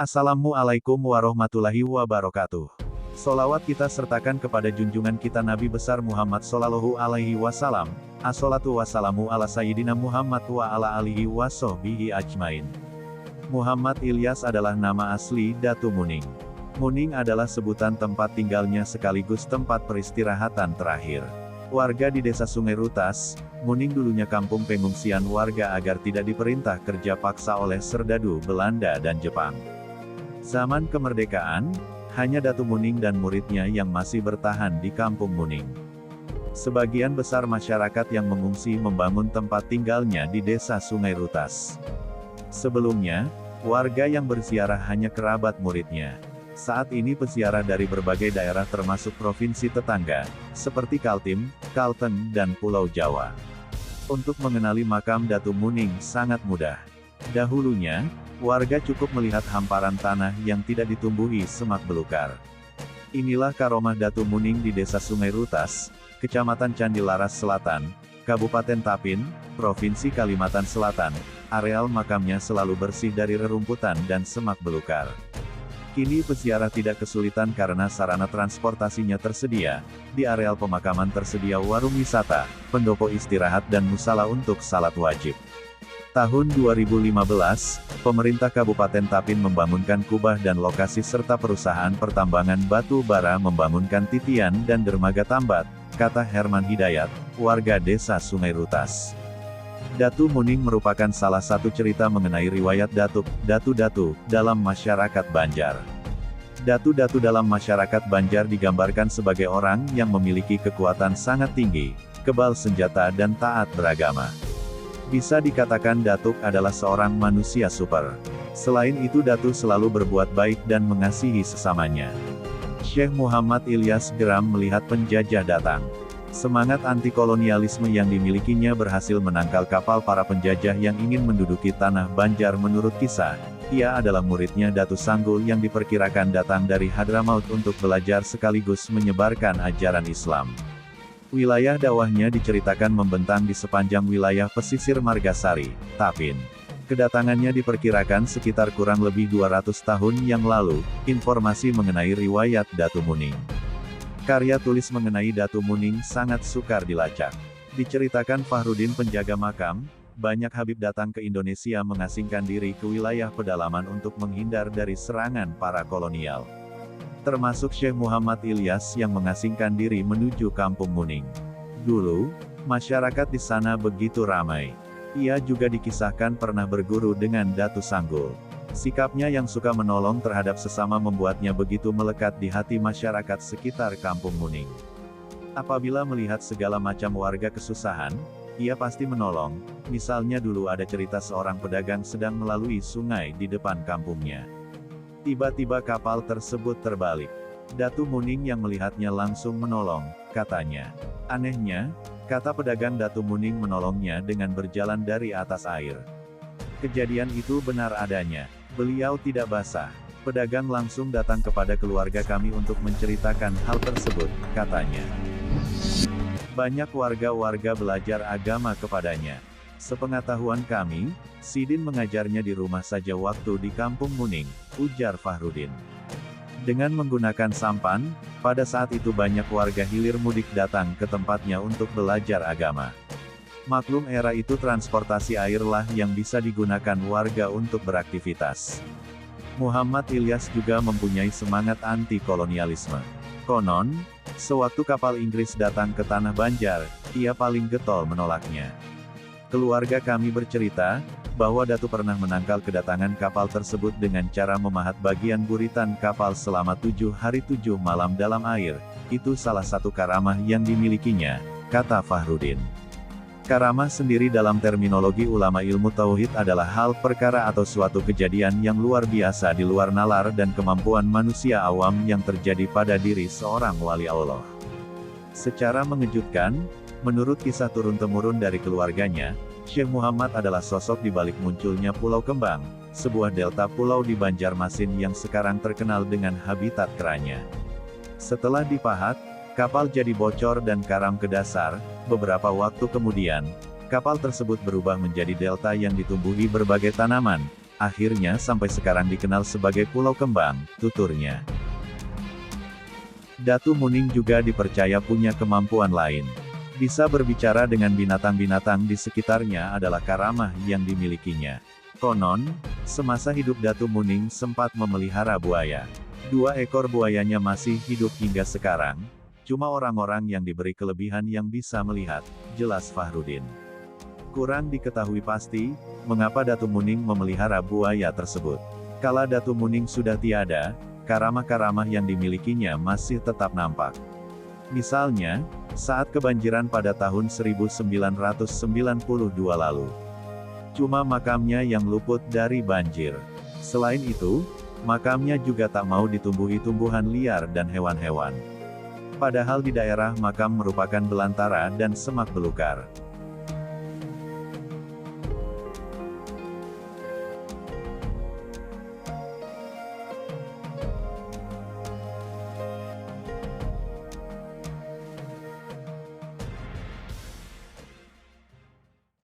Assalamualaikum warahmatullahi wabarakatuh. Solawat kita sertakan kepada junjungan kita Nabi besar Muhammad Sallallahu Alaihi Wasallam. Assalatu wassalamu ala Sayyidina Muhammad wa ala alihi wa sahbihi ajmain. Muhammad Ilyas adalah nama asli Datu Muning. Muning adalah sebutan tempat tinggalnya sekaligus tempat peristirahatan terakhir. Warga di desa Sungai Rutas, Muning dulunya kampung pengungsian warga agar tidak diperintah kerja paksa oleh serdadu Belanda dan Jepang. Zaman kemerdekaan, hanya Datu Muning dan muridnya yang masih bertahan di kampung Muning. Sebagian besar masyarakat yang mengungsi membangun tempat tinggalnya di desa Sungai Rutas. Sebelumnya, warga yang berziarah hanya kerabat muridnya. Saat ini peziarah dari berbagai daerah termasuk provinsi tetangga, seperti Kaltim, Kalteng, dan Pulau Jawa. Untuk mengenali makam Datu Muning sangat mudah. Dahulunya, warga cukup melihat hamparan tanah yang tidak ditumbuhi semak belukar. Inilah karomah Datu Muning di desa Sungai Rutas, Kecamatan Candilaras Selatan, Kabupaten Tapin, Provinsi Kalimantan Selatan. Areal makamnya selalu bersih dari rerumputan dan semak belukar. Kini peziarah tidak kesulitan karena sarana transportasinya tersedia. Di areal pemakaman tersedia warung wisata, pendopo istirahat dan musala untuk salat wajib. Tahun 2015, pemerintah Kabupaten Tapin membangunkan kubah dan lokasi serta perusahaan pertambangan batu bara membangunkan titian dan dermaga tambat, kata Herman Hidayat, warga desa Sungai Rutas. Datu Muning merupakan salah satu cerita mengenai riwayat Datu-Datu dalam masyarakat Banjar. Datu-Datu dalam masyarakat Banjar digambarkan sebagai orang yang memiliki kekuatan sangat tinggi, kebal senjata dan taat beragama. Bisa dikatakan Datuk adalah seorang manusia super. Selain itu Datu selalu berbuat baik dan mengasihi sesamanya. Syekh Muhammad Ilyas geram melihat penjajah datang. Semangat anti-kolonialisme yang dimilikinya berhasil menangkal kapal para penjajah yang ingin menduduki tanah Banjar. Menurut kisah, ia adalah muridnya Datu Sanggul yang diperkirakan datang dari Hadramaut untuk belajar sekaligus menyebarkan ajaran Islam. Wilayah dakwahnya diceritakan membentang di sepanjang wilayah pesisir Margasari, Tapin. Kedatangannya diperkirakan sekitar kurang lebih 200 tahun yang lalu. Informasi mengenai riwayat Datu Muning. Karya tulis mengenai Datu Muning sangat sukar dilacak. Diceritakan Fahrudin penjaga makam, banyak Habib datang ke Indonesia mengasingkan diri ke wilayah pedalaman untuk menghindar dari serangan para kolonial. Termasuk Syekh Muhammad Ilyas yang mengasingkan diri menuju kampung Muning. Dulu, masyarakat di sana begitu ramai. Ia juga dikisahkan pernah berguru dengan Datu Sanggul. Sikapnya yang suka menolong terhadap sesama membuatnya begitu melekat di hati masyarakat sekitar kampung Muning. Apabila melihat segala macam warga kesusahan, ia pasti menolong. Misalnya dulu ada cerita seorang pedagang sedang melalui sungai di depan kampungnya. Tiba-tiba kapal tersebut terbalik. Datu Muning yang melihatnya langsung menolong, katanya. Anehnya, kata pedagang Datu Muning menolongnya dengan berjalan dari atas air. Kejadian itu benar adanya. Beliau tidak basah. Pedagang langsung datang kepada keluarga kami untuk menceritakan hal tersebut, katanya. Banyak warga-warga belajar agama kepadanya. Sepengetahuan kami, Sidin mengajarnya di rumah saja waktu di kampung Muning, ujar Fahrudin. Dengan menggunakan sampan, pada saat itu banyak warga hilir mudik datang ke tempatnya untuk belajar agama. Maklum era itu transportasi airlah yang bisa digunakan warga untuk beraktivitas. Muhammad Ilyas juga mempunyai semangat anti-kolonialisme. Konon, sewaktu kapal Inggris datang ke tanah Banjar, ia paling getol menolaknya. Keluarga kami bercerita, bahwa Datu pernah menangkal kedatangan kapal tersebut dengan cara memahat bagian buritan kapal selama 7 hari 7 malam dalam air. Itu salah satu karamah yang dimilikinya, kata Fahrudin. Karamah sendiri dalam terminologi ulama ilmu tauhid adalah hal perkara atau suatu kejadian yang luar biasa di luar nalar dan kemampuan manusia awam yang terjadi pada diri seorang wali Allah. Secara mengejutkan, menurut kisah turun-temurun dari keluarganya, Syekh Muhammad adalah sosok di balik munculnya Pulau Kembang, sebuah delta pulau di Banjarmasin yang sekarang terkenal dengan habitat keranya. Setelah dipahat, kapal jadi bocor dan karam ke dasar. Beberapa waktu kemudian, kapal tersebut berubah menjadi delta yang ditumbuhi berbagai tanaman, Akhirnya sampai sekarang dikenal sebagai Pulau Kembang, tuturnya. Datu Muning juga dipercaya punya kemampuan lain. Bisa berbicara dengan binatang-binatang di sekitarnya adalah karamah yang dimilikinya. Konon, semasa hidup Datu Muning sempat memelihara buaya. 2 ekor buayanya masih hidup hingga sekarang, cuma orang-orang yang diberi kelebihan yang bisa melihat, jelas Fahrudin. Kurang diketahui pasti, mengapa Datu Muning memelihara buaya tersebut. Kala Datu Muning sudah tiada, karamah-karamah yang dimilikinya masih tetap nampak. Misalnya, saat kebanjiran pada tahun 1992 lalu. Cuma makamnya yang luput dari banjir. Selain itu, makamnya juga tak mau ditumbuhi tumbuhan liar dan hewan-hewan. Padahal di daerah makam merupakan belantara dan semak belukar.